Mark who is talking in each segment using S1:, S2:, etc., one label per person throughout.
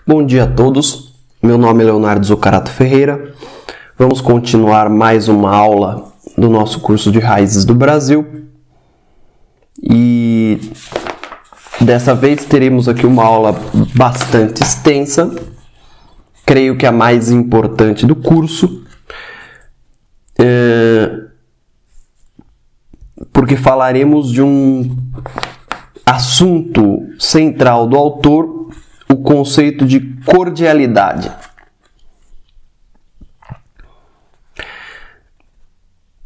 S1: Bom dia a todos, meu nome é Leonardo Zucarato Ferreira. Vamos continuar mais uma aula do nosso curso de Raízes do Brasil. E dessa vez teremos aqui uma aula bastante extensa, creio que a mais importante do curso, porque falaremos de um assunto central do autor, o conceito de cordialidade.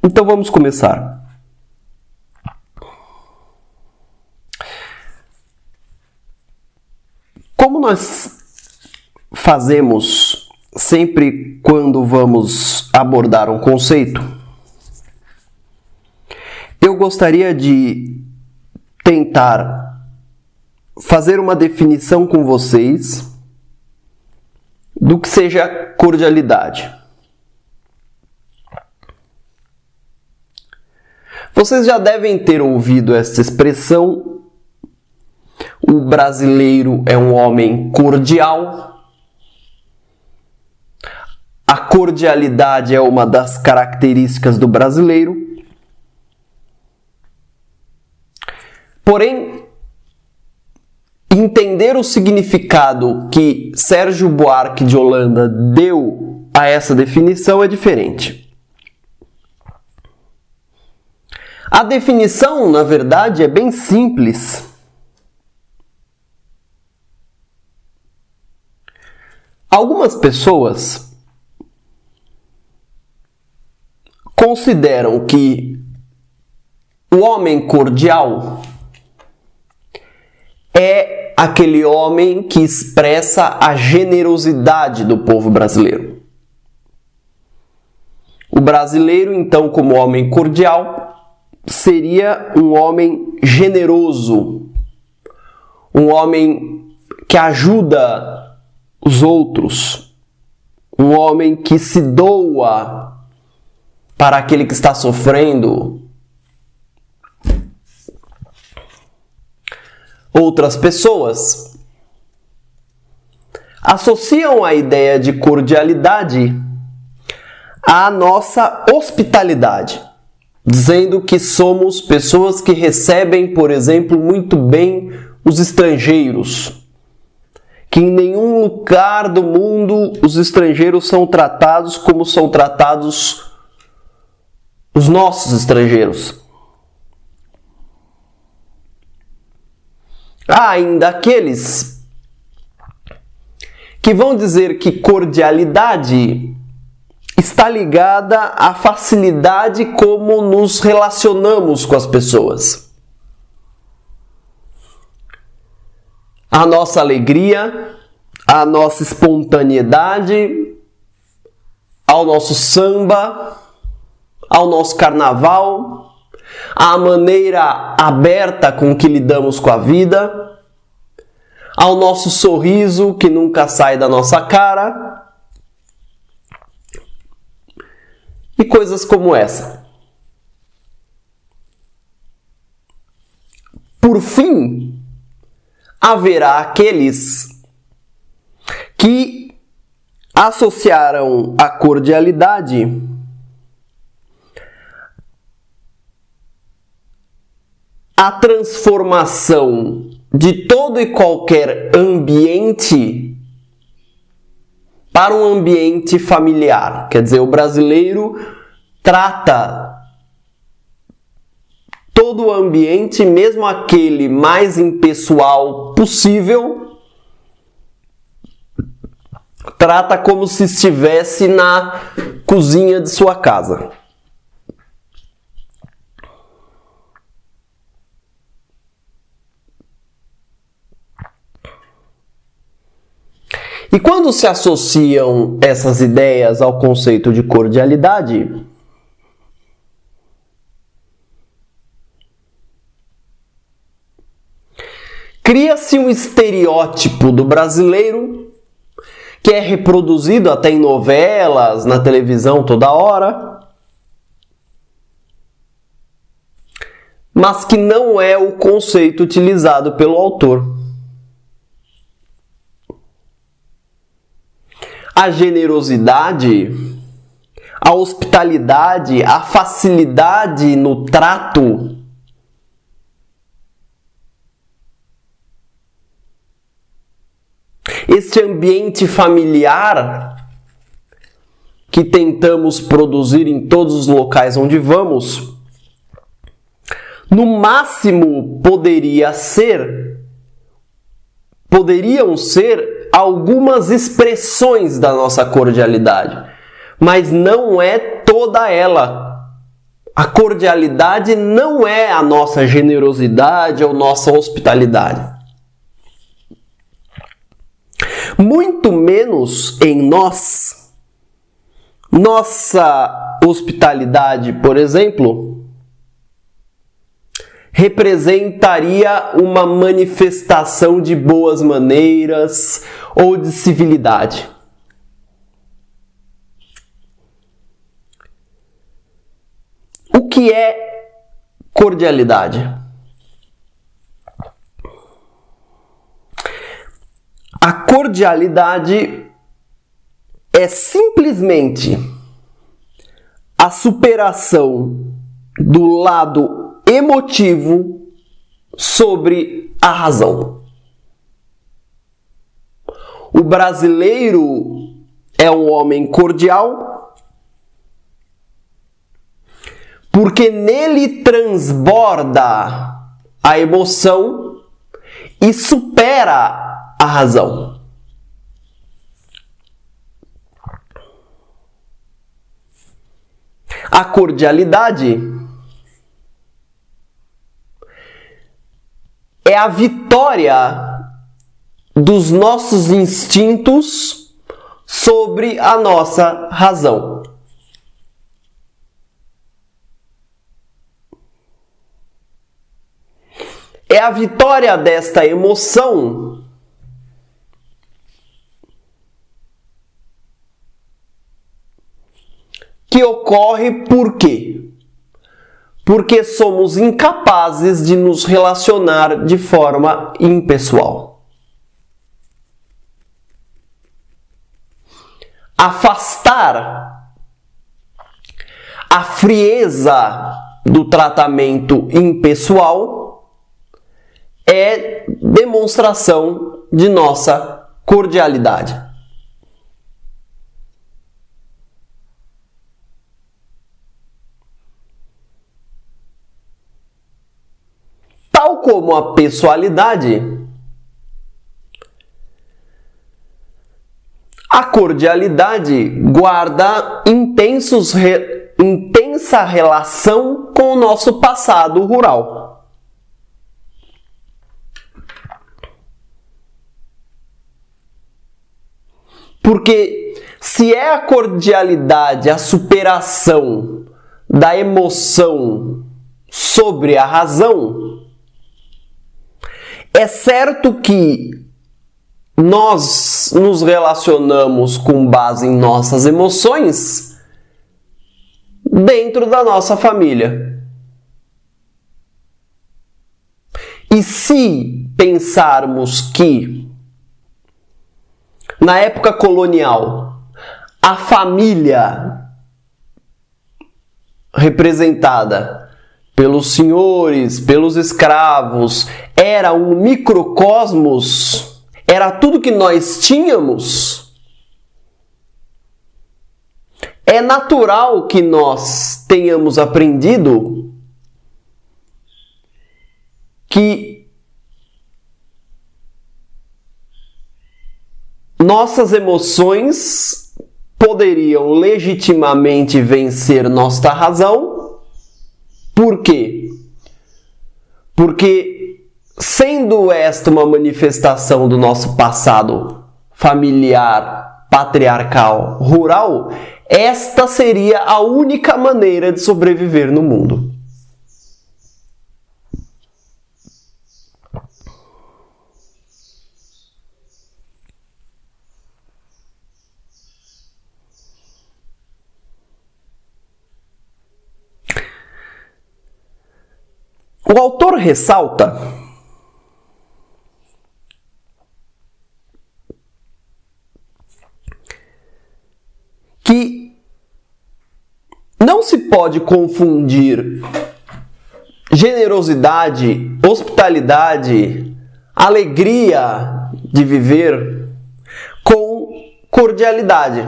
S1: Então vamos começar. Como nós fazemos sempre quando vamos abordar um conceito, eu gostaria de tentar fazer uma definição com vocês do que seja cordialidade. Vocês já devem ter ouvido essa expressão: o brasileiro é um homem cordial. A cordialidade é uma das características do brasileiro. Porém, entender o significado que Sérgio Buarque de Holanda deu a essa definição é diferente. A definição, na verdade, é bem simples. Algumas pessoas consideram que o homem cordial é aquele homem que expressa a generosidade do povo brasileiro. O brasileiro, então, como homem cordial, seria um homem generoso, um homem que ajuda os outros, um homem que se doa para aquele que está sofrendo. Outras pessoas associam a ideia de cordialidade à nossa hospitalidade, dizendo que somos pessoas que recebem, por exemplo, muito bem os estrangeiros, que em nenhum lugar do mundo os estrangeiros são tratados como são tratados os nossos estrangeiros. Há ainda aqueles que vão dizer que cordialidade está ligada à facilidade como nos relacionamos com as pessoas. A nossa alegria, a nossa espontaneidade, ao nosso samba, ao nosso carnaval, à maneira aberta com que lidamos com a vida, ao nosso sorriso que nunca sai da nossa cara, e coisas como essa. Por fim, haverá aqueles que associaram a cordialidade à transformação de todo e qualquer ambiente para um ambiente familiar. Quer dizer, o brasileiro trata todo o ambiente, mesmo aquele mais impessoal possível, trata como se estivesse na cozinha de sua casa. E quando se associam essas ideias ao conceito de cordialidade, cria-se um estereótipo do brasileiro que é reproduzido até em novelas, na televisão toda hora, mas que não é o conceito utilizado pelo autor. a generosidade, a hospitalidade, a facilidade no trato. Este ambiente familiar que tentamos produzir em todos os locais onde vamos, no máximo poderiam ser algumas expressões da nossa cordialidade, mas não é toda ela. A cordialidade não é a nossa generosidade ou nossa hospitalidade. Muito menos em nós. Nossa hospitalidade, por exemplo, representaria uma manifestação de boas maneiras ou de civilidade. O que é cordialidade? A cordialidade é simplesmente a superação do lado emotivo sobre a razão. O brasileiro é um homem cordial porque nele transborda a emoção e supera a razão. A cordialidade é a vitória dos nossos instintos sobre a nossa razão. É a vitória desta emoção que ocorre por quê? Porque somos incapazes de nos relacionar de forma impessoal. Afastar a frieza do tratamento impessoal é demonstração de nossa cordialidade. Tal como a pessoalidade, a cordialidade guarda intensa relação com o nosso passado rural. Porque se é a cordialidade a superação da emoção sobre a razão, é certo que nós nos relacionamos com base em nossas emoções dentro da nossa família. E se pensarmos que na época colonial a família representada pelos senhores, pelos escravos, era um microcosmos, era tudo que nós tínhamos, é natural que nós tenhamos aprendido que nossas emoções poderiam legitimamente vencer nossa razão. Por quê? Porque, sendo esta uma manifestação do nosso passado familiar, patriarcal, rural, esta seria a única maneira de sobreviver no mundo. O autor ressalta Não se pode confundir generosidade, hospitalidade, alegria de viver com cordialidade.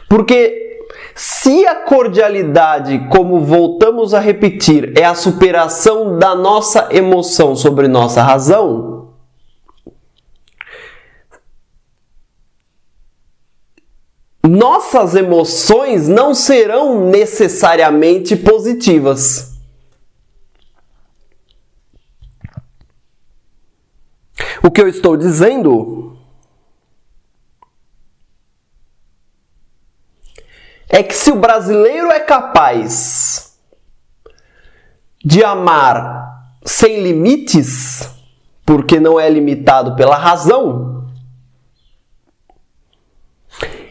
S1: Porque se a cordialidade, como voltamos a repetir, é a superação da nossa emoção sobre nossa razão, nossas emoções não serão necessariamente positivas. O que eu estou dizendo é que se o brasileiro é capaz de amar sem limites, porque não é limitado pela razão,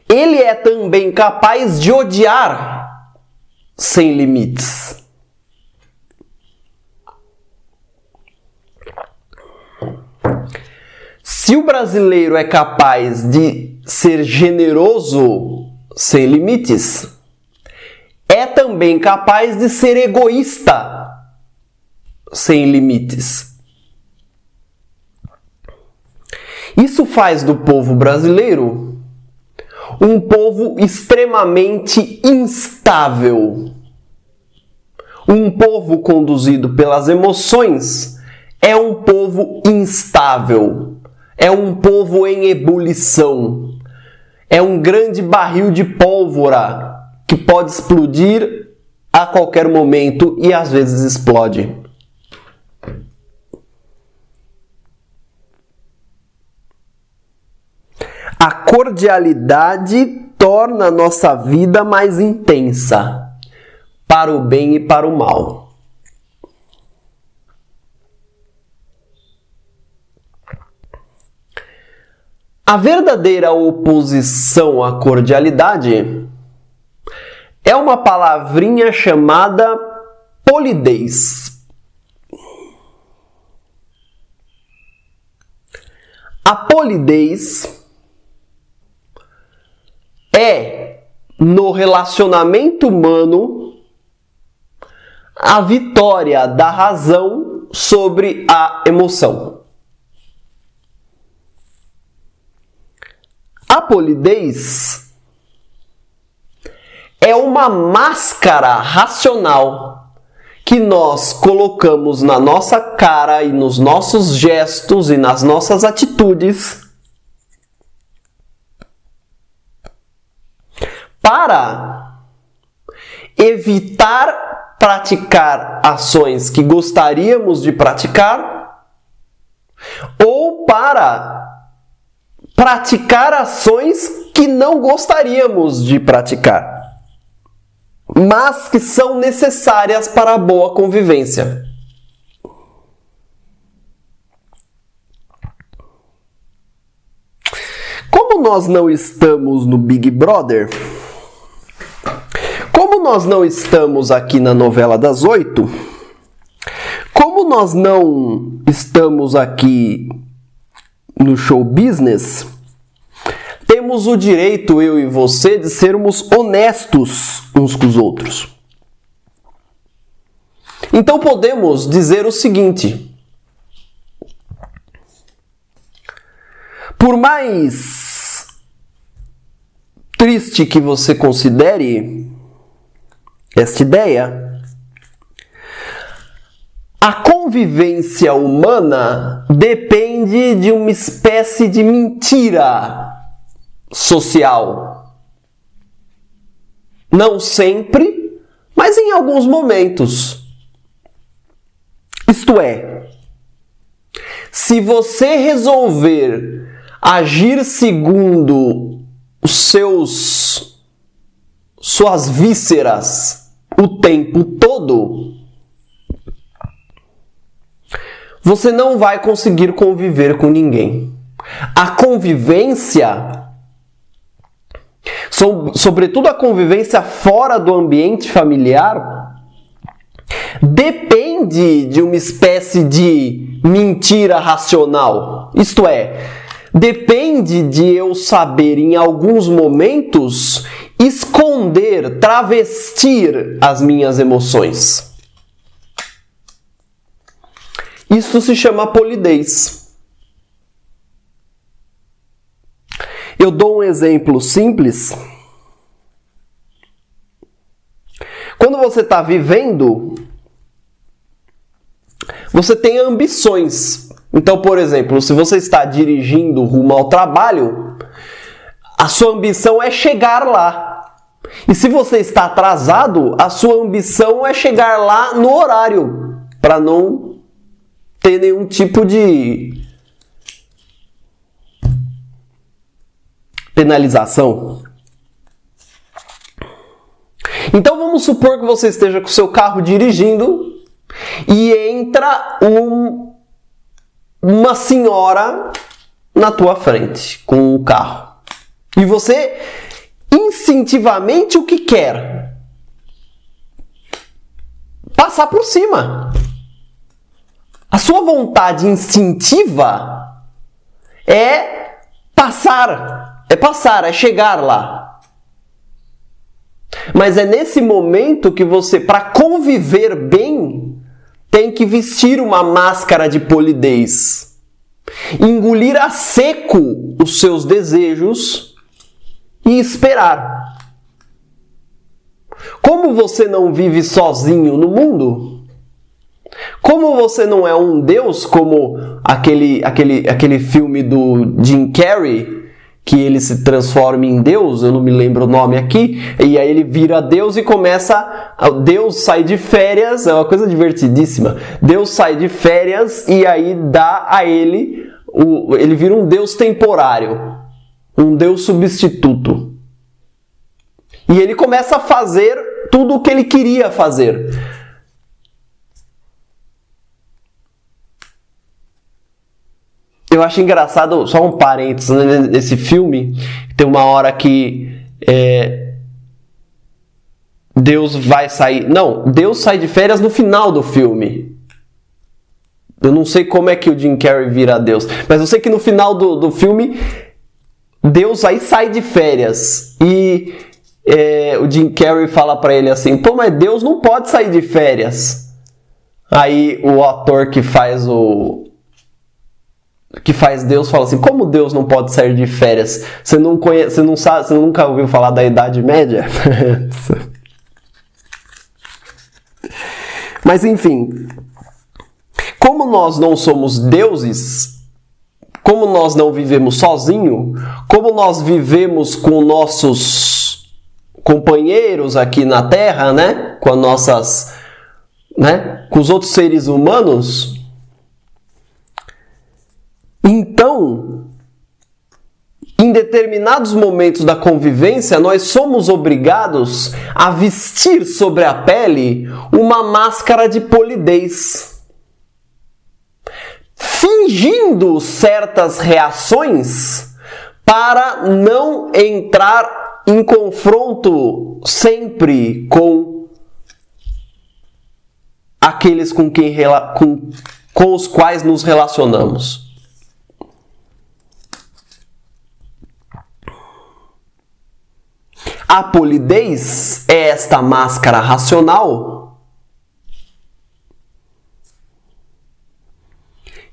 S1: ele é também capaz de odiar sem limites. Se o brasileiro é capaz de ser generoso sem limites, é também capaz de ser egoísta sem limites. Isso faz do povo brasileiro um povo extremamente instável. Um povo conduzido pelas emoções é um povo instável. É um povo em ebulição. É um grande barril de pólvora que pode explodir a qualquer momento e às vezes explode. A cordialidade torna a nossa vida mais intensa, para o bem e para o mal. A verdadeira oposição à cordialidade é uma palavrinha chamada polidez. A polidez é, no relacionamento humano, a vitória da razão sobre a emoção. A polidez é uma máscara racional que nós colocamos na nossa cara e nos nossos gestos e nas nossas atitudes para evitar praticar ações que gostaríamos de praticar ou para praticar ações que não gostaríamos de praticar, mas que são necessárias para a boa convivência. Como nós não estamos no Big Brother, como nós não estamos aqui na novela das 8, como nós não estamos aqui no show business, temos o direito, eu e você, de sermos honestos uns com os outros. Então podemos dizer o seguinte: por mais triste que você considere esta ideia, a convivência humana depende de uma espécie de mentira social. Não sempre, mas em alguns momentos. Isto é, se você resolver agir segundo suas vísceras o tempo todo, você não vai conseguir conviver com ninguém. A convivência, sobretudo a convivência fora do ambiente familiar, depende de uma espécie de mentira racional. Isto é, depende de eu saber em alguns momentos esconder, travestir as minhas emoções. Isso se chama polidez. Eu dou um exemplo simples. Quando você está vivendo, você tem ambições. Então, por exemplo, se você está dirigindo rumo ao trabalho, a sua ambição é chegar lá. E se você está atrasado, a sua ambição é chegar lá no horário, para não ter nenhum tipo de penalização. Então vamos supor que você esteja com o seu carro dirigindo e entra uma senhora na tua frente com o carro. E você instintivamente o que quer? Passar por cima. A sua vontade instintiva é passar, é chegar lá. Mas é nesse momento que você, para conviver bem, tem que vestir uma máscara de polidez. Engolir a seco os seus desejos e esperar. Como você não vive sozinho no mundo, como você não é um Deus como aquele filme do Jim Carrey, que ele se transforma em Deus, eu não me lembro o nome aqui, e aí ele vira Deus e começa... Deus sai de férias, é uma coisa divertidíssima. Deus sai de férias e aí dá a ele... Ele vira um Deus temporário, um Deus substituto. E ele começa a fazer tudo o que ele queria fazer. Eu acho engraçado, só um parênteses, né, nesse filme, tem uma hora que Deus vai sair... Não, Deus sai de férias no final do filme. Eu não sei como é que o Jim Carrey vira Deus, mas eu sei que no final do filme, Deus aí sai de férias. E o Jim Carrey fala pra ele assim, pô, mas Deus não pode sair de férias. Aí o ator que faz Deus fala assim, como Deus não pode sair de férias? Você não conhece, você não sabe, você nunca ouviu falar da Idade Média? Mas enfim, como nós não somos deuses, como nós não vivemos sozinho, como nós vivemos com nossos companheiros aqui na Terra, né? Com as nossas, né? Com os outros seres humanos. Então, em determinados momentos da convivência, nós somos obrigados a vestir sobre a pele uma máscara de polidez, fingindo certas reações para não entrar em confronto sempre com aqueles com os quais nos relacionamos. A polidez é esta máscara racional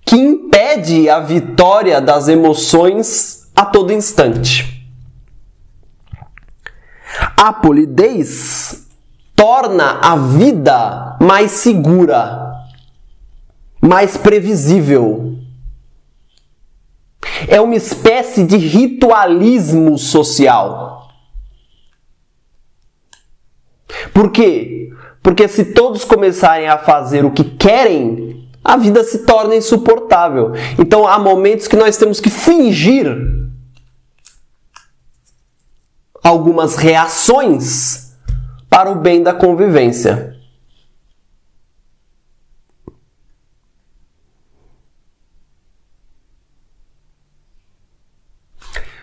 S1: que impede a vitória das emoções a todo instante. A polidez torna a vida mais segura, mais previsível. É uma espécie de ritualismo social. Por quê? Porque se todos começarem a fazer o que querem, a vida se torna insuportável. Então há momentos que nós temos que fingir algumas reações para o bem da convivência.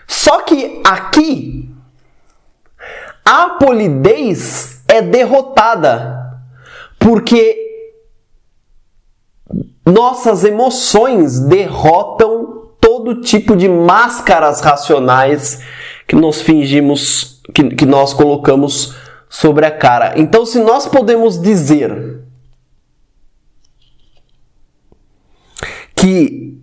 S1: Só que aqui a polidez é derrotada, porque nossas emoções derrotam todo tipo de máscaras racionais que nós fingimos que nós colocamos sobre a cara. Então, se nós podemos dizer que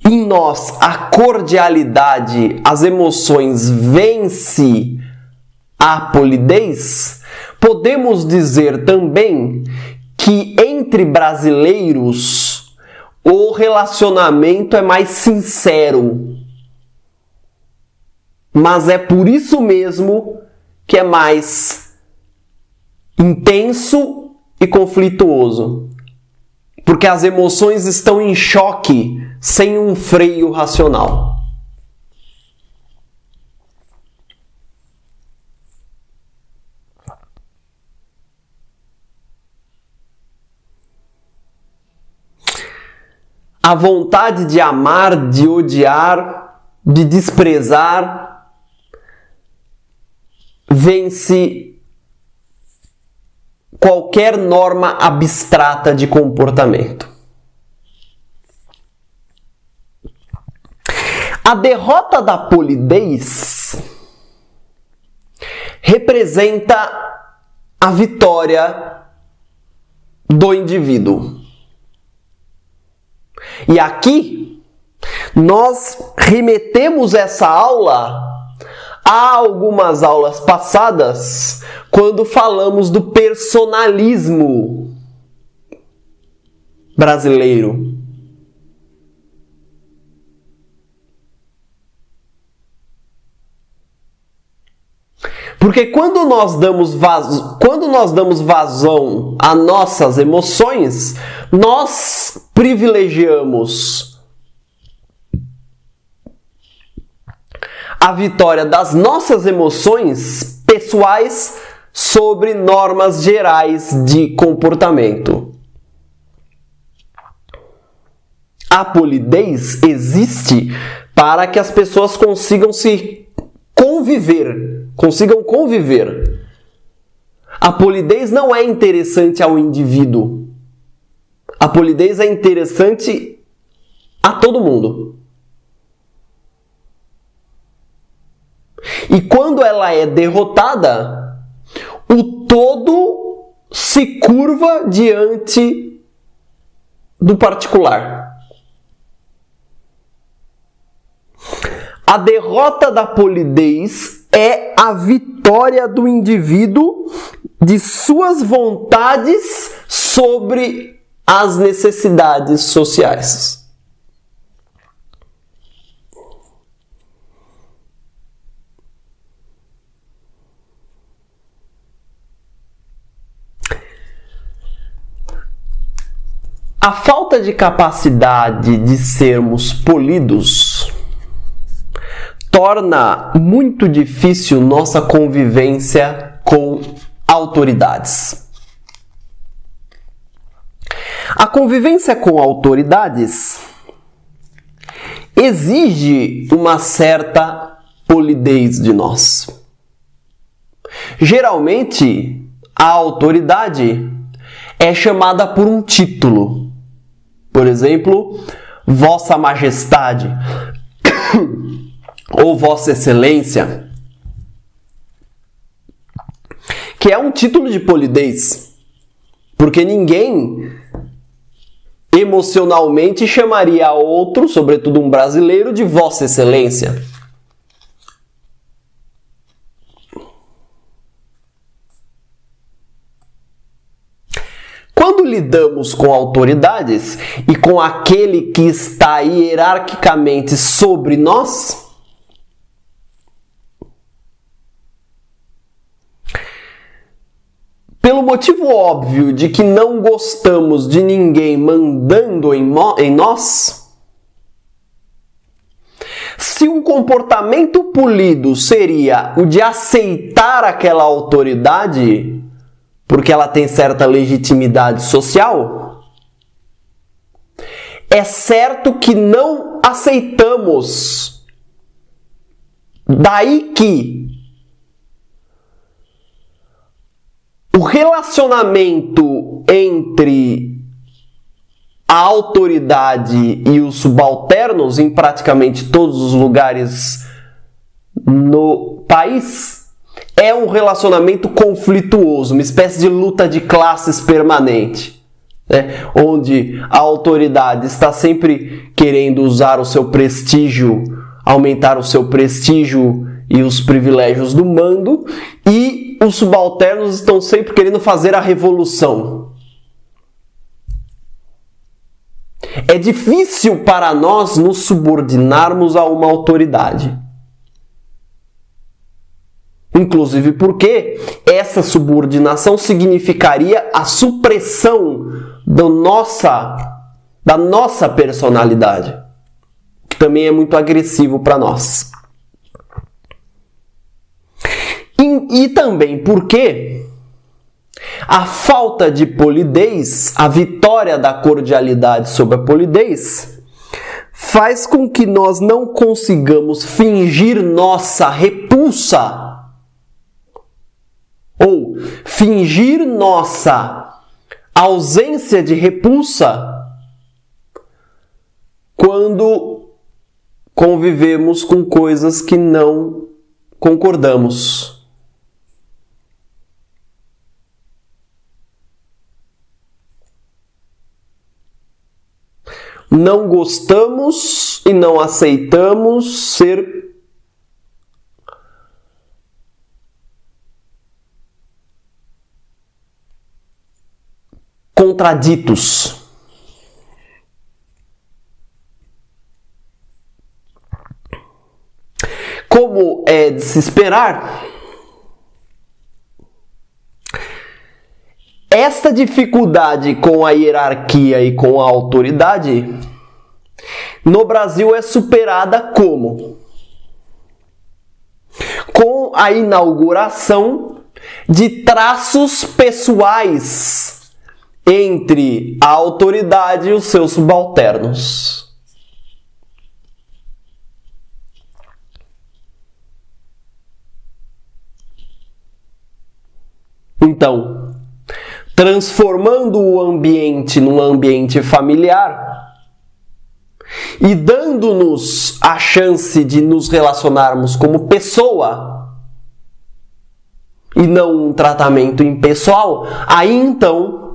S1: em nós a cordialidade, as emoções vence a polidez, podemos dizer também que entre brasileiros o relacionamento é mais sincero. Mas é por isso mesmo que é mais intenso e conflituoso. Porque as emoções estão em choque sem um freio racional. A vontade de amar, de odiar, de desprezar, vence qualquer norma abstrata de comportamento. A derrota da polidez representa a vitória do indivíduo. E aqui nós remetemos essa aula a algumas aulas passadas, quando falamos do personalismo brasileiro. Porque quando nós damos vazão a nossas emoções, nós privilegiamos a vitória das nossas emoções pessoais sobre normas gerais de comportamento. A polidez existe para que as pessoas consigam conviver. A polidez não é interessante ao indivíduo. A polidez é interessante a todo mundo. E quando ela é derrotada, o todo se curva diante do particular. A derrota da polidez é a vitória do indivíduo de suas vontades sobre as necessidades sociais. A falta de capacidade de sermos polidos torna muito difícil nossa convivência com autoridades. A convivência com autoridades exige uma certa polidez de nós. Geralmente, a autoridade é chamada por um título. Por exemplo, Vossa Majestade ou Vossa Excelência, que é um título de polidez, porque ninguém emocionalmente chamaria outro, sobretudo um brasileiro, de Vossa Excelência. Quando lidamos com autoridades e com aquele que está hierarquicamente sobre nós, pelo motivo óbvio de que não gostamos de ninguém mandando em nós, se um comportamento polido seria o de aceitar aquela autoridade, porque ela tem certa legitimidade social, é certo que não aceitamos. Daí que o relacionamento entre a autoridade e os subalternos, em praticamente todos os lugares no país é um relacionamento conflituoso, uma espécie de luta de classes permanente, né? Onde a autoridade está sempre querendo usar o seu prestígio, aumentar o seu prestígio e os privilégios do mando, e os subalternos estão sempre querendo fazer a revolução. É difícil para nós nos subordinarmos a uma autoridade. Inclusive porque essa subordinação significaria a supressão da nossa personalidade, que também é muito agressivo para nós. E também porque a falta de polidez, a vitória da cordialidade sobre a polidez, faz com que nós não consigamos fingir nossa repulsa ou fingir nossa ausência de repulsa quando convivemos com coisas que não concordamos. Não gostamos e não aceitamos ser contraditos. Como é de se esperar, esta dificuldade com a hierarquia e com a autoridade no Brasil é superada como? Com a inauguração de traços pessoais entre a autoridade e os seus subalternos. Então, transformando o ambiente num ambiente familiar e dando-nos a chance de nos relacionarmos como pessoa e não um tratamento impessoal, aí então,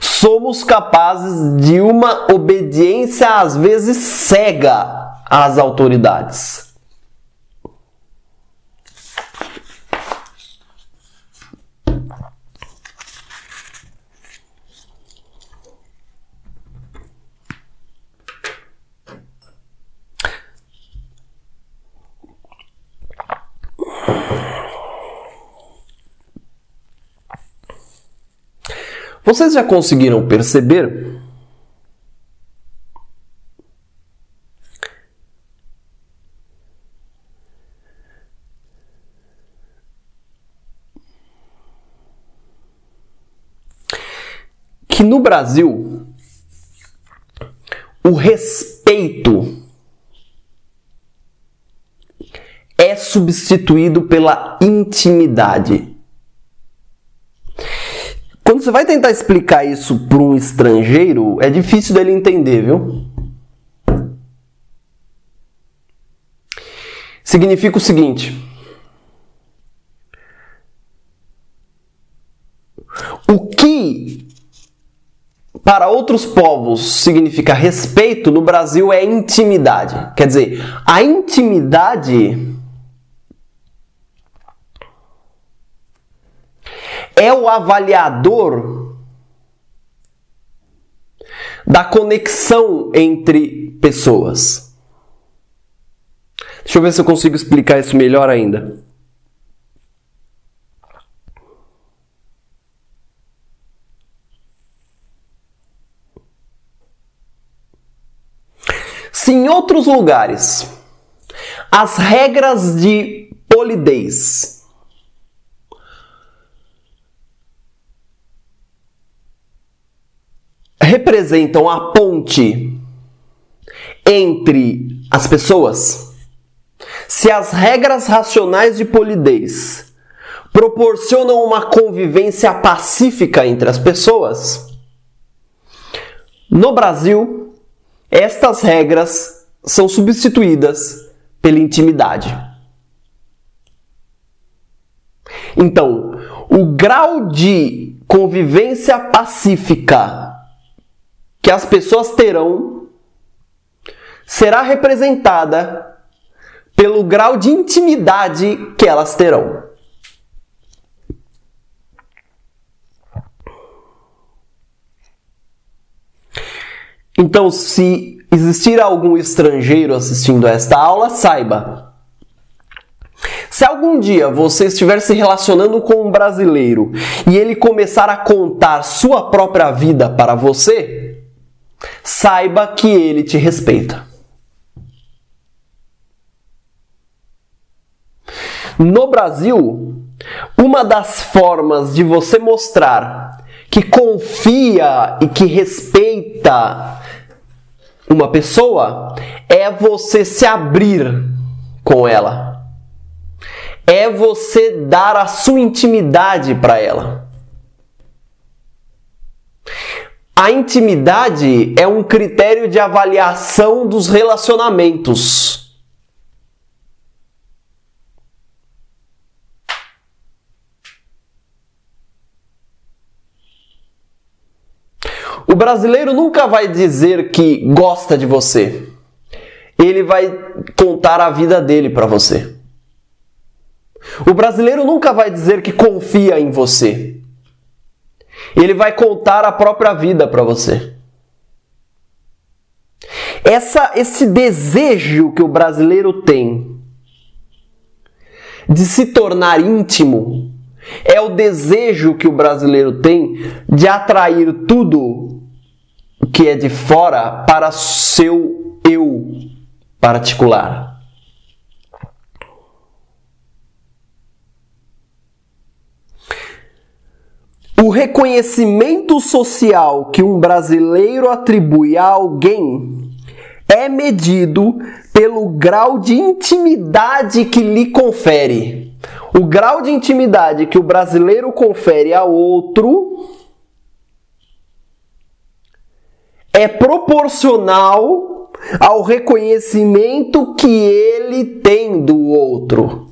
S1: somos capazes de uma obediência às vezes cega às autoridades. Vocês já conseguiram perceber que no Brasil o respeito é substituído pela intimidade? Quando você vai tentar explicar isso para um estrangeiro, é difícil dele entender, viu? Significa o seguinte: o que para outros povos significa respeito, no Brasil é intimidade. Quer dizer, a intimidade é o avaliador da conexão entre pessoas. Deixa eu ver se eu consigo explicar isso melhor ainda. Se em outros lugares as regras de polidez representam a ponte entre as pessoas, se as regras racionais de polidez proporcionam uma convivência pacífica entre as pessoas, no Brasil, estas regras são substituídas pela intimidade. Então, o grau de convivência pacífica que as pessoas terão será representada pelo grau de intimidade que elas terão. Então, se existir algum estrangeiro assistindo a esta aula, saiba: se algum dia você estiver se relacionando com um brasileiro e ele começar a contar sua própria vida para você, saiba que ele te respeita. No Brasil, uma das formas de você mostrar que confia e que respeita uma pessoa é você se abrir com ela. É você dar a sua intimidade para ela. A intimidade é um critério de avaliação dos relacionamentos. O brasileiro nunca vai dizer que gosta de você. Ele vai contar a vida dele para você. O brasileiro nunca vai dizer que confia em você. Ele vai contar a própria vida para você. Esse desejo que o brasileiro tem de se tornar íntimo é o desejo que o brasileiro tem de atrair tudo que é de fora para seu eu particular. O reconhecimento social que um brasileiro atribui a alguém é medido pelo grau de intimidade que lhe confere. O grau de intimidade que o brasileiro confere a outro é proporcional ao reconhecimento que ele tem do outro.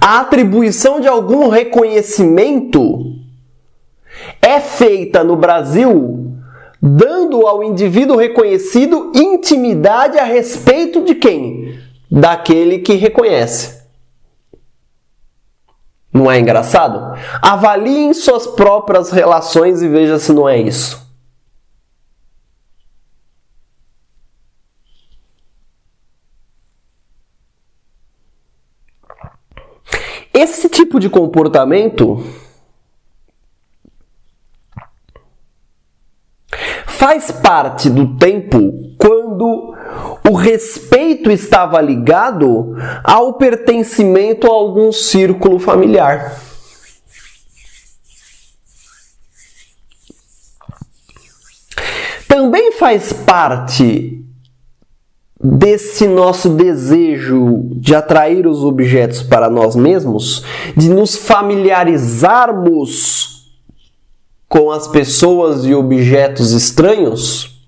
S1: A atribuição de algum reconhecimento é feita no Brasil dando ao indivíduo reconhecido intimidade a respeito de quem? Daquele que reconhece. Não é engraçado? Avaliem suas próprias relações e veja se não é isso. Esse tipo de comportamento faz parte do tempo quando o respeito estava ligado ao pertencimento a algum círculo familiar. Também faz parte desse nosso desejo de atrair os objetos para nós mesmos, de nos familiarizarmos com as pessoas e objetos estranhos,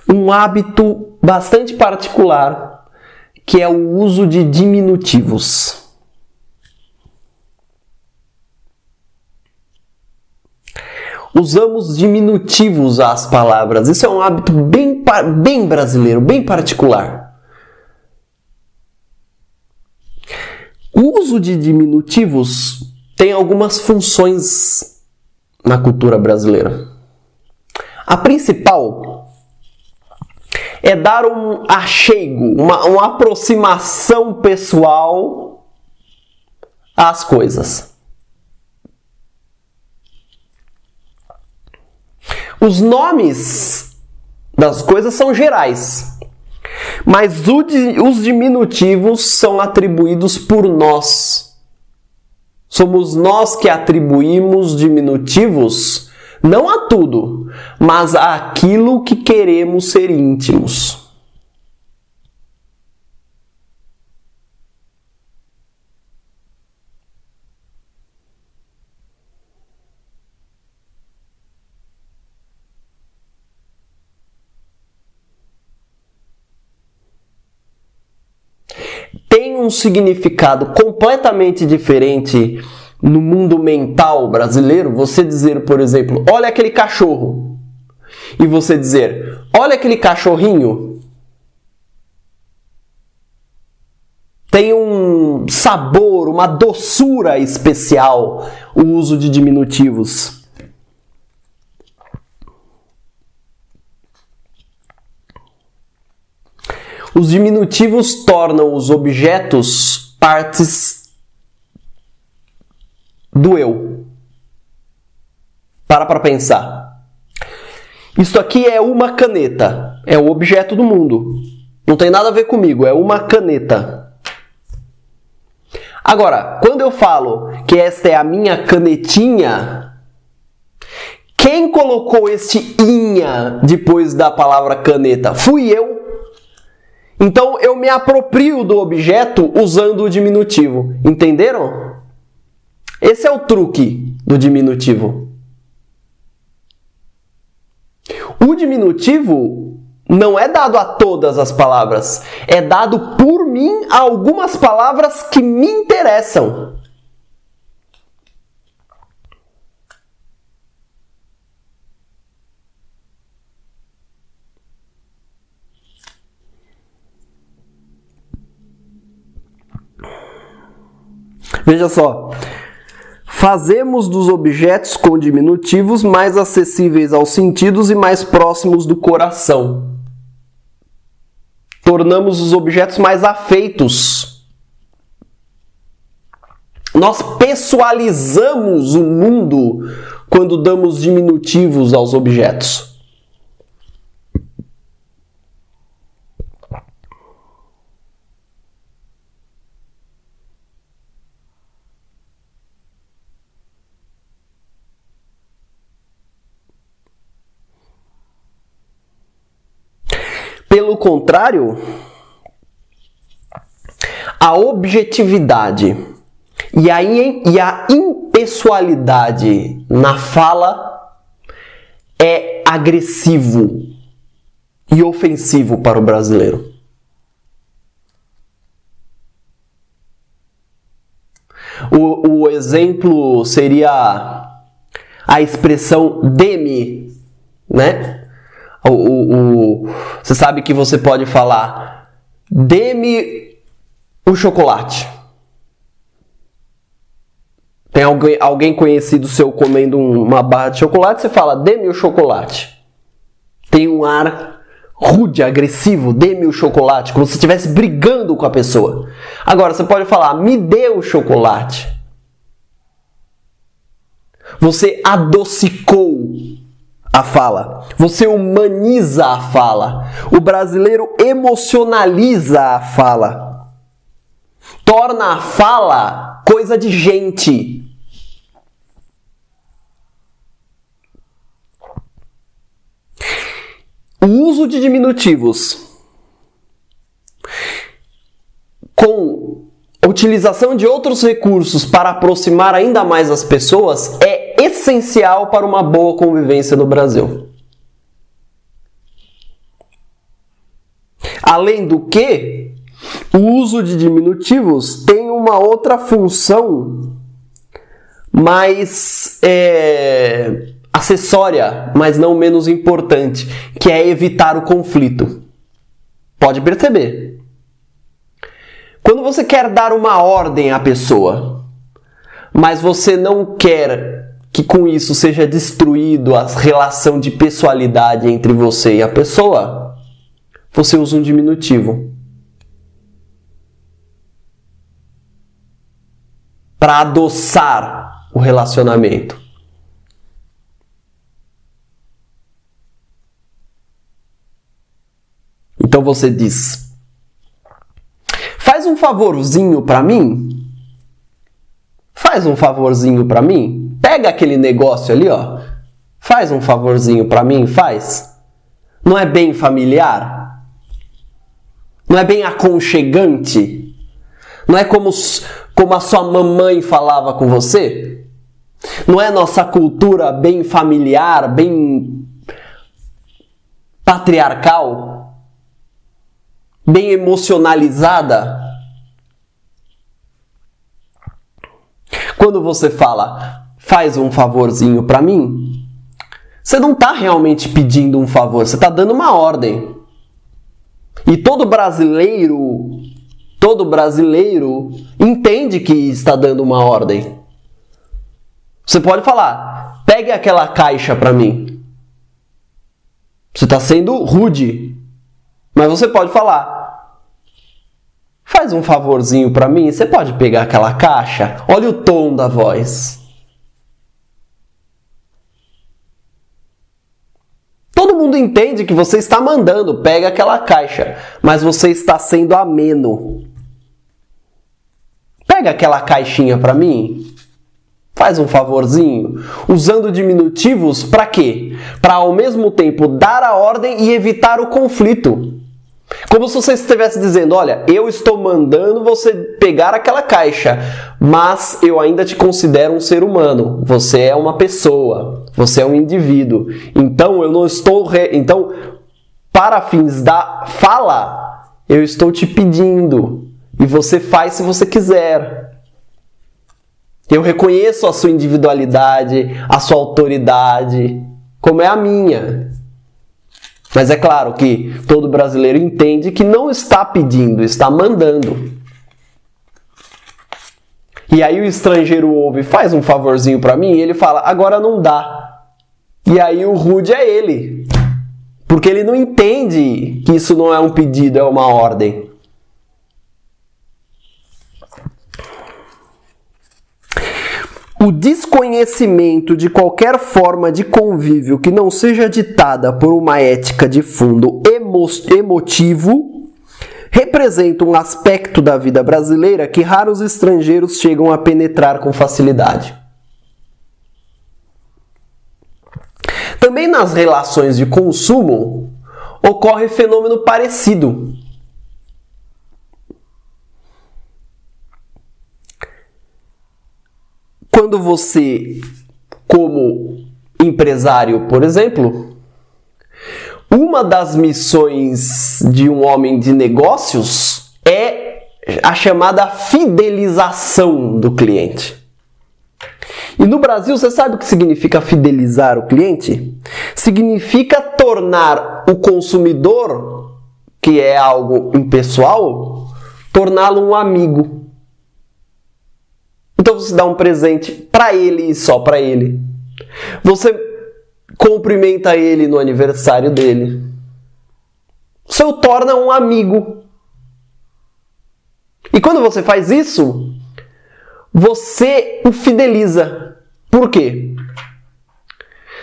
S1: um hábito bastante particular, que é o uso de diminutivos. Usamos diminutivos às palavras. Isso é um hábito bem brasileiro, bem particular. O uso de diminutivos tem algumas funções na cultura brasileira. A principal é dar um achego, uma aproximação pessoal às coisas. Os nomes das coisas são gerais, mas os diminutivos são atribuídos por nós. Somos nós que atribuímos diminutivos não a tudo, mas àquilo que queremos ser íntimos. um significado completamente diferente no mundo mental brasileiro você dizer, por exemplo, olha aquele cachorro, e você dizer, olha aquele cachorrinho. Tem um sabor, uma doçura especial o uso de diminutivos. Os diminutivos tornam os objetos partes do eu. Para pensar. Isto aqui é uma caneta. É o objeto do mundo. Não tem nada a ver comigo. É uma caneta. Agora, quando eu falo que esta é a minha canetinha, quem colocou este inha depois da palavra caneta? Fui eu. Então, eu me aproprio do objeto usando o diminutivo. Entenderam? Esse é o truque do diminutivo. O diminutivo não é dado a todas as palavras. É dado por mim a algumas palavras que me interessam. Veja só, fazemos dos objetos com diminutivos mais acessíveis aos sentidos e mais próximos do coração. Tornamos os objetos mais afeitos. Nós pessoalizamos o mundo quando damos diminutivos aos objetos. Pelo contrário, a objetividade e a impessoalidade na fala é agressivo e ofensivo para o brasileiro. O exemplo seria a expressão dê-me, né? Você sabe que você pode falar dê-me o chocolate. Tem alguém conhecido seu comendo uma barra de chocolate, você fala dê-me o chocolate. Tem um ar rude, agressivo, dê-me o chocolate, como se estivesse brigando com a pessoa. Agora, você pode falar me dê o chocolate. Você adocicou a fala. Você humaniza a fala. O brasileiro emocionaliza a fala. Torna a fala coisa de gente. O uso de diminutivos com a utilização de outros recursos para aproximar ainda mais as pessoas é essencial para uma boa convivência no Brasil. Além do que, o uso de diminutivos tem uma outra função mais acessória, mas não menos importante, que é evitar o conflito. Pode perceber. Quando você quer dar uma ordem à pessoa, mas você não quer que com isso seja destruído a relação de pessoalidade entre você e a pessoa, você usa um diminutivo. Para adoçar o relacionamento. Então você diz: faz um favorzinho para mim? Faz um favorzinho para mim? Pega aquele negócio ali, ó. Faz um favorzinho para mim, faz. Não é bem familiar? Não é bem aconchegante? Não é como a sua mamãe falava com você? Não é nossa cultura bem familiar, bem patriarcal? Bem emocionalizada? quando você fala, faz um favorzinho para mim, você não está realmente pedindo um favor, você está dando uma ordem. E todo brasileiro entende que está dando uma ordem. Você pode falar, pegue aquela caixa para mim. Você está sendo rude. Mas você pode falar, faz um favorzinho para mim, você pode pegar aquela caixa? Olha o tom da voz. Todo mundo entende que você está mandando, pega aquela caixa, mas você está sendo ameno. Pega aquela caixinha para mim, faz um favorzinho. Usando diminutivos para quê? Para ao mesmo tempo dar a ordem e evitar o conflito. Como se você estivesse dizendo, olha, eu estou mandando você pegar aquela caixa, mas eu ainda te considero um ser humano. Você é uma pessoa, você é um indivíduo. Então, eu não estou... Então, para fins da fala, eu estou te pedindo. E você faz se você quiser. Eu reconheço a sua individualidade, a sua autoridade, como é a minha. Mas é claro que todo brasileiro entende que não está pedindo, está mandando. E aí o estrangeiro ouve, faz um favorzinho para mim, e ele fala, agora não dá. E aí o rude é ele. Porque ele não entende que isso não é um pedido, é uma ordem. O desconhecimento de qualquer forma de convívio que não seja ditada por uma ética de fundo emotivo representa um aspecto da vida brasileira que raros estrangeiros chegam a penetrar com facilidade. Também nas relações de consumo ocorre fenômeno parecido. Quando você, como empresário, por exemplo, uma das missões de um homem de negócios é a chamada fidelização do cliente. E no Brasil, você sabe o que significa fidelizar o cliente? Significa tornar o consumidor, que é algo impessoal, torná-lo um amigo. Então você dá um presente para ele e só para ele. Você cumprimenta ele no aniversário dele. Você o torna um amigo. E quando você faz isso, você o fideliza. Por quê?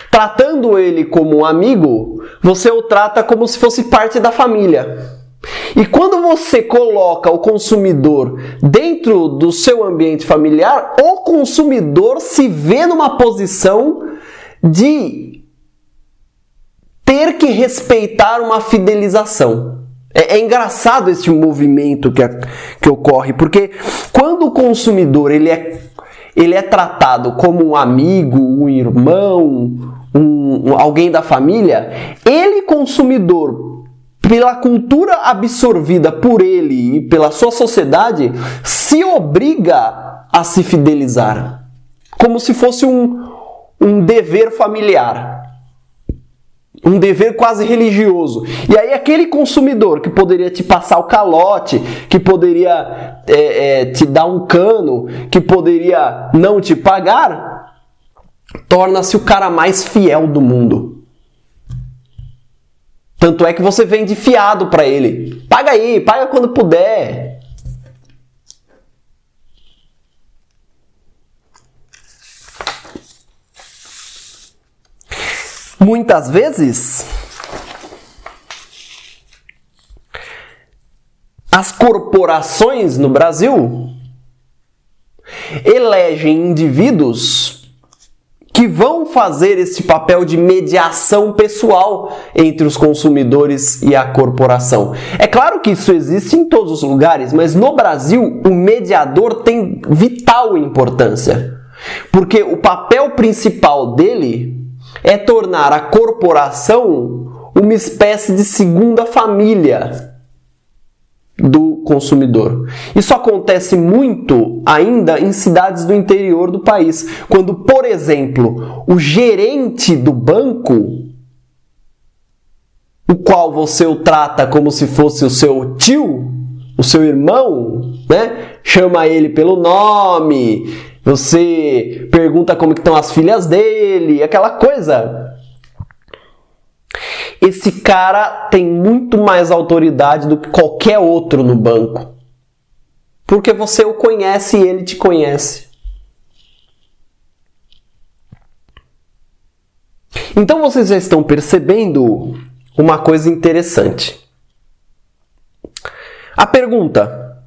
S1: Tratando ele como um amigo, você o trata como se fosse parte da família. E quando você coloca o consumidor dentro do seu ambiente familiar, o consumidor se vê numa posição de ter que respeitar uma fidelização. É engraçado esse movimento que ocorre, porque quando o consumidor ele é tratado como um amigo, um irmão, alguém da família, ele, consumidor, pela cultura absorvida por ele e pela sua sociedade, se obriga a se fidelizar. Como se fosse um dever familiar. Um dever quase religioso. E aí aquele consumidor que poderia te passar o calote, que poderia te dar um cano, que poderia não te pagar, torna-se o cara mais fiel do mundo. Tanto é que você vende fiado para ele. Paga aí, paga quando puder. Muitas vezes, as corporações no Brasil elegem indivíduos que vão fazer esse papel de mediação pessoal entre os consumidores e a corporação. É claro que isso existe em todos os lugares, mas no Brasil o mediador tem vital importância, porque o papel principal dele é tornar a corporação uma espécie de segunda família do consumidor. Isso acontece muito ainda em cidades do interior do país, quando, por exemplo, o gerente do banco, o qual você o trata como se fosse o seu tio, o seu irmão, né? Chama ele pelo nome, você pergunta como estão as filhas dele, aquela coisa. Esse cara tem muito mais autoridade do que qualquer outro no banco. Porque você o conhece e ele te conhece. Então vocês já estão percebendo uma coisa interessante. A pergunta: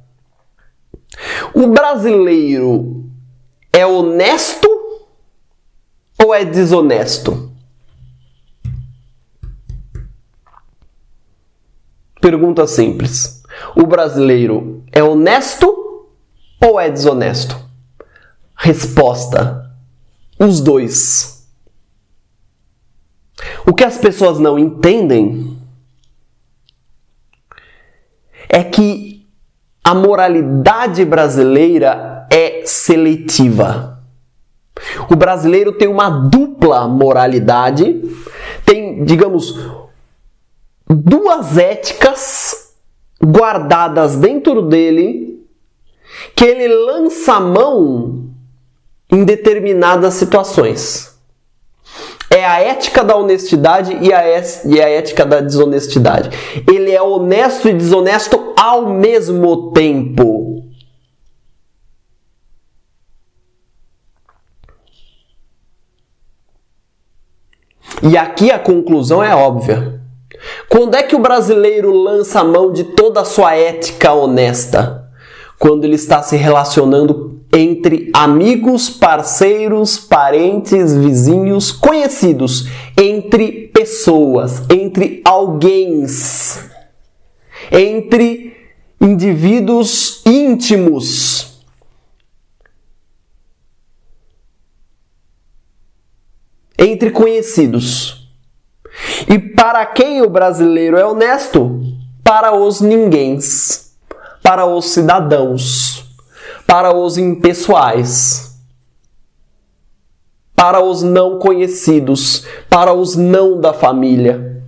S1: o brasileiro é honesto ou é desonesto? Pergunta simples. O brasileiro é honesto ou é desonesto? Resposta: os dois. O que as pessoas não entendem é que a moralidade brasileira é seletiva. O brasileiro tem uma dupla moralidade, tem, digamos, duas éticas guardadas dentro dele que ele lança a mão em determinadas situações. É a ética da honestidade e a ética da desonestidade. Ele é honesto e desonesto ao mesmo tempo. E aqui a conclusão é óbvia. Quando é que o brasileiro lança a mão de toda a sua ética honesta? Quando ele está se relacionando entre amigos, parceiros, parentes, vizinhos, conhecidos, entre pessoas, entre alguéms, entre indivíduos íntimos. Entre conhecidos. E para quem o brasileiro é honesto? Para os ninguéms, para os cidadãos, para os impessoais, para os não conhecidos, para os não da família.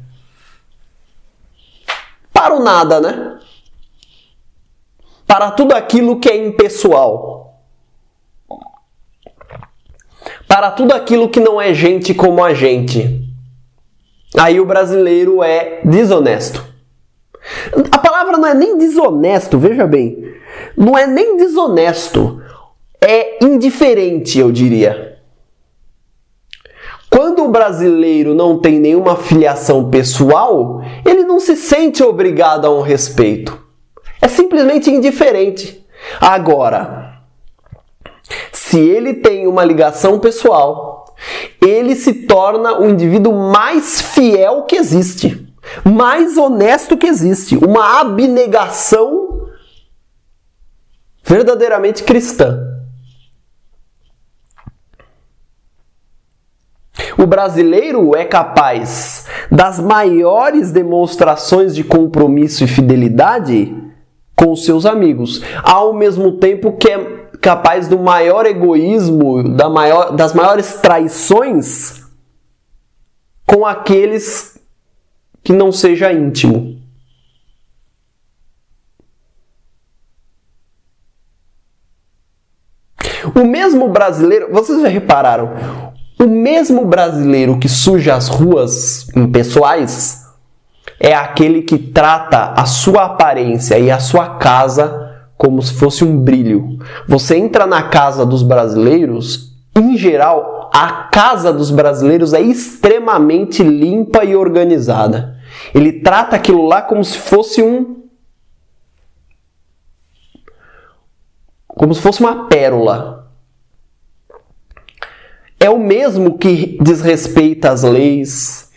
S1: Para o nada, né? Para tudo aquilo que é impessoal. Para tudo aquilo que não é gente como a gente. Aí o brasileiro é desonesto. A palavra não é nem desonesto, veja bem. Não é nem desonesto. É indiferente, eu diria. Quando o brasileiro não tem nenhuma filiação pessoal, ele não se sente obrigado a um respeito. É simplesmente indiferente. Agora, se ele tem uma ligação pessoal, ele se torna o indivíduo mais fiel que existe, mais honesto que existe, uma abnegação verdadeiramente cristã. O brasileiro é capaz das maiores demonstrações de compromisso e fidelidade com os seus amigos, ao mesmo tempo que é capaz do maior egoísmo, das maiores traições com aqueles que não seja íntimo. O mesmo brasileiro, vocês já repararam, o mesmo brasileiro que suja as ruas impessoais é aquele que trata a sua aparência e a sua casa como se fosse um brilho. Você entra na casa dos brasileiros, em geral, a casa dos brasileiros é extremamente limpa e organizada. Ele trata aquilo lá como se fosse uma pérola. É o mesmo que desrespeita as leis,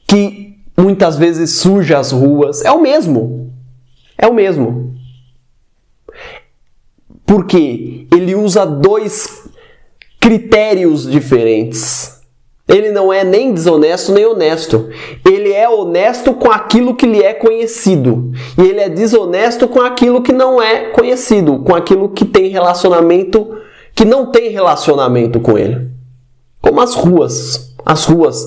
S1: que muitas vezes suja as ruas. É o mesmo. É o mesmo. Porque ele usa dois critérios diferentes. Ele não é nem desonesto nem honesto. Ele é honesto com aquilo que lhe é conhecido. E ele é desonesto com aquilo que não é conhecido, com aquilo que tem relacionamento, que não tem relacionamento com ele. Como as ruas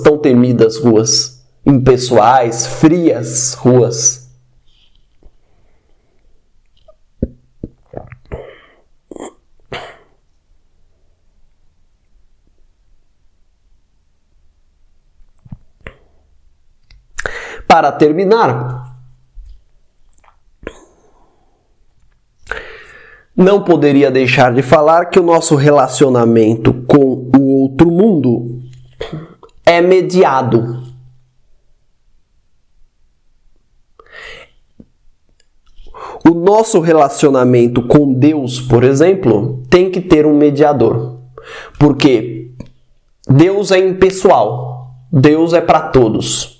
S1: tão temidas, ruas impessoais, frias ruas. Para terminar, não poderia deixar de falar que o nosso relacionamento com o outro mundo é mediado. O nosso relacionamento com Deus, por exemplo, tem que ter um mediador. Porque Deus é impessoal. Deus é para todos.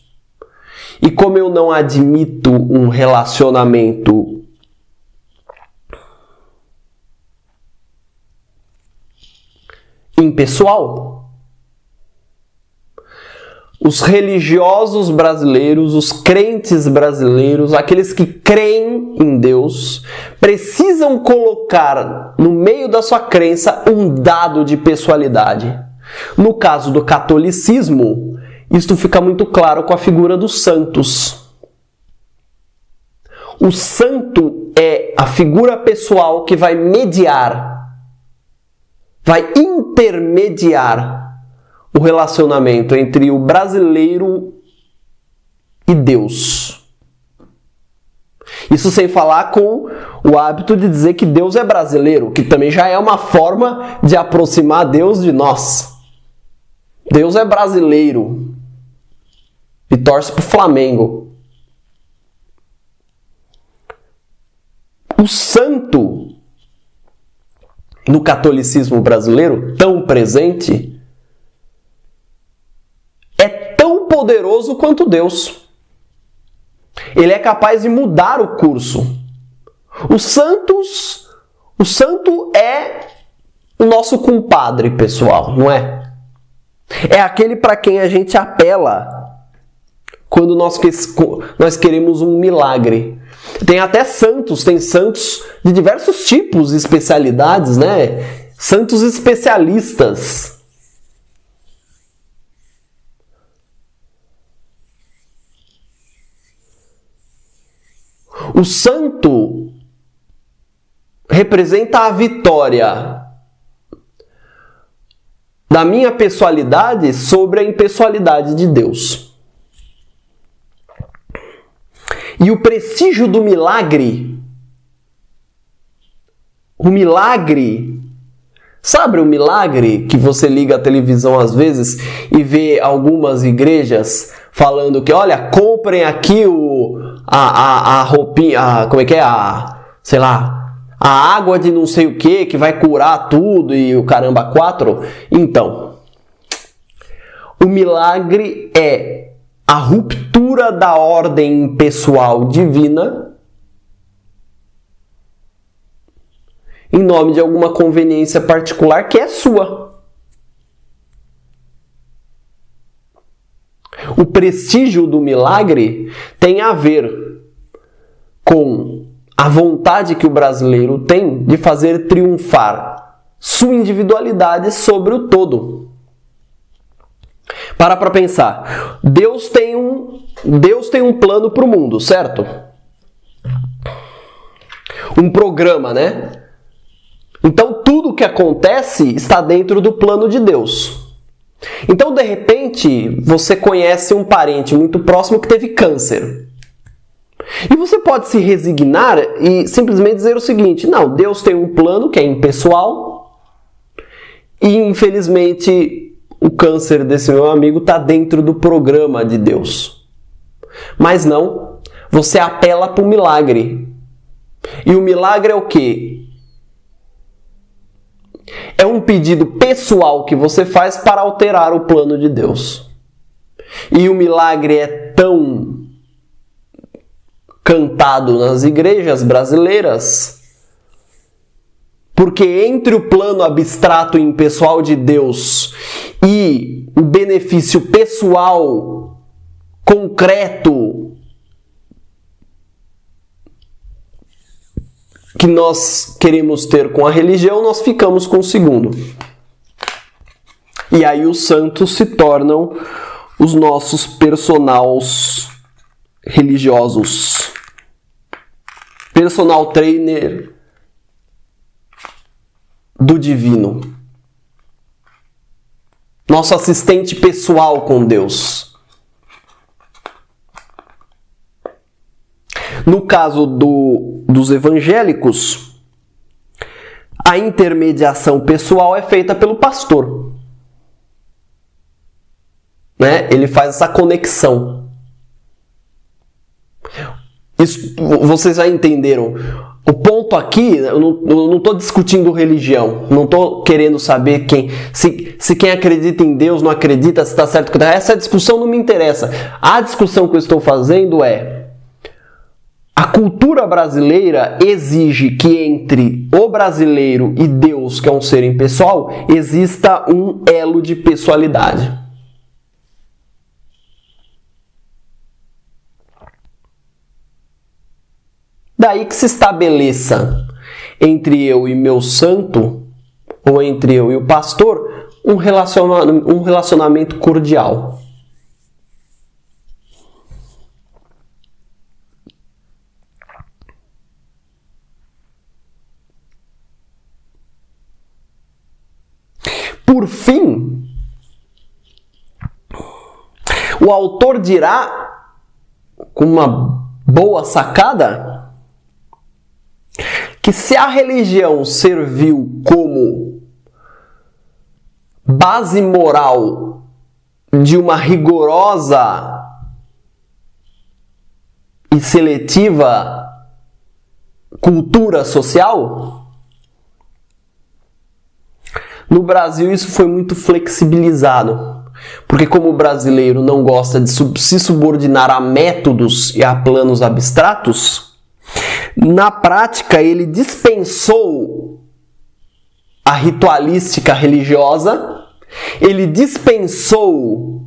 S1: E como eu não admito um relacionamento impessoal, os religiosos brasileiros, os crentes brasileiros, aqueles que creem em Deus, precisam colocar no meio da sua crença um dado de pessoalidade. No caso do catolicismo, isto fica muito claro com a figura dos santos. O santo é a figura pessoal que vai mediar, vai intermediar o relacionamento entre o brasileiro e Deus. Isso sem falar com o hábito de dizer que Deus é brasileiro, que também já é uma forma de aproximar Deus de nós. Deus é brasileiro e torce para o Flamengo. O santo, no catolicismo brasileiro, tão presente, é tão poderoso quanto Deus. Ele é capaz de mudar o curso. O santo é o nosso compadre pessoal, não é? É aquele para quem a gente apela quando nós queremos um milagre. Tem até santos, tem santos de diversos tipos e especialidades, né? Santos especialistas. O santo representa a vitória da minha pessoalidade sobre a impessoalidade de Deus. E o prestígio do milagre, sabe o milagre que você liga a televisão às vezes e vê algumas igrejas falando que, olha, comprem aqui a roupinha, como é que é? Sei lá, a água de não sei o que vai curar tudo e o caramba 4. Então, o milagre é a ruptura da ordem pessoal divina em nome de alguma conveniência particular que é sua. O prestígio do milagre tem a ver com a vontade que o brasileiro tem de fazer triunfar sua individualidade sobre o todo. Para pensar. Deus tem um plano para o mundo, certo? Um programa, né? Então tudo o que acontece está dentro do plano de Deus. Então, de repente, você conhece um parente muito próximo que teve câncer. E você pode se resignar e simplesmente dizer o seguinte: não, Deus tem um plano que é impessoal e, infelizmente, o câncer desse meu amigo está dentro do programa de Deus. Mas não, você apela para o milagre. E o milagre é o quê? É um pedido pessoal que você faz para alterar o plano de Deus. E o milagre é tão cantado nas igrejas brasileiras, porque entre o plano abstrato e impessoal de Deus e o benefício pessoal concreto que nós queremos ter com a religião, nós ficamos com o segundo. E aí os santos se tornam os nossos personals religiosos. Personal trainer do divino. Nosso assistente pessoal com Deus. No caso dos evangélicos, a intermediação pessoal é feita pelo pastor. Né? Ele faz essa conexão. Isso, vocês já entenderam. O ponto aqui, eu não estou discutindo religião. Não estou querendo saber se quem acredita em Deus não acredita, se está certo ou não. Essa discussão não me interessa. A discussão que eu estou fazendo é: a cultura brasileira exige que entre o brasileiro e Deus, que é um ser impessoal, exista um elo de pessoalidade. Daí que se estabeleça entre eu e meu santo, ou entre eu e o pastor, um relacionamento cordial. Por fim, o autor dirá, com uma boa sacada, que se a religião serviu como base moral de uma rigorosa e seletiva cultura social, no Brasil isso foi muito flexibilizado. Porque como o brasileiro não gosta de se subordinar a métodos e a planos abstratos, na prática, ele dispensou a ritualística religiosa, ele dispensou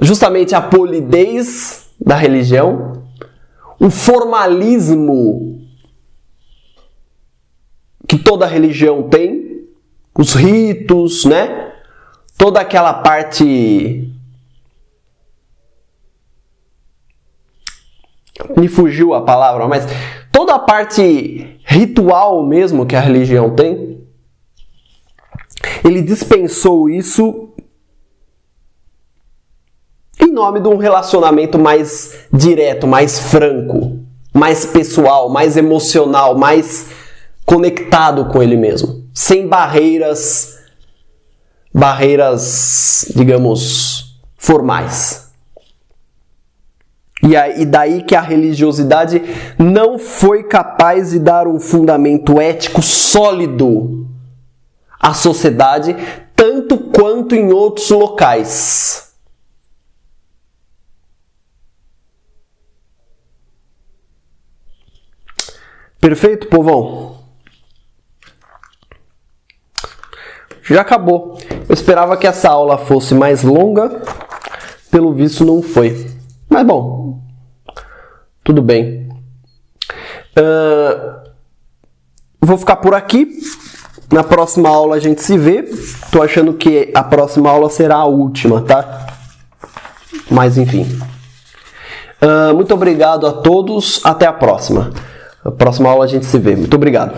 S1: justamente a polidez da religião, o formalismo que toda religião tem, os ritos, né? Toda aquela parte... Me fugiu a palavra, mas toda a parte ritual mesmo que a religião tem, ele dispensou isso em nome de um relacionamento mais direto, mais franco, mais pessoal, mais emocional, mais conectado com ele mesmo, sem barreiras, digamos, formais. E daí que a religiosidade não foi capaz de dar um fundamento ético sólido à sociedade, tanto quanto em outros locais. Perfeito, povão? Já acabou. Eu esperava que essa aula fosse mais longa, pelo visto não foi. Mas bom, tudo bem. Vou ficar por aqui. Na próxima aula a gente se vê. Tô achando que a próxima aula será a última, tá? Mas enfim. Muito obrigado a todos. Até a próxima. Na próxima aula a gente se vê. Muito obrigado.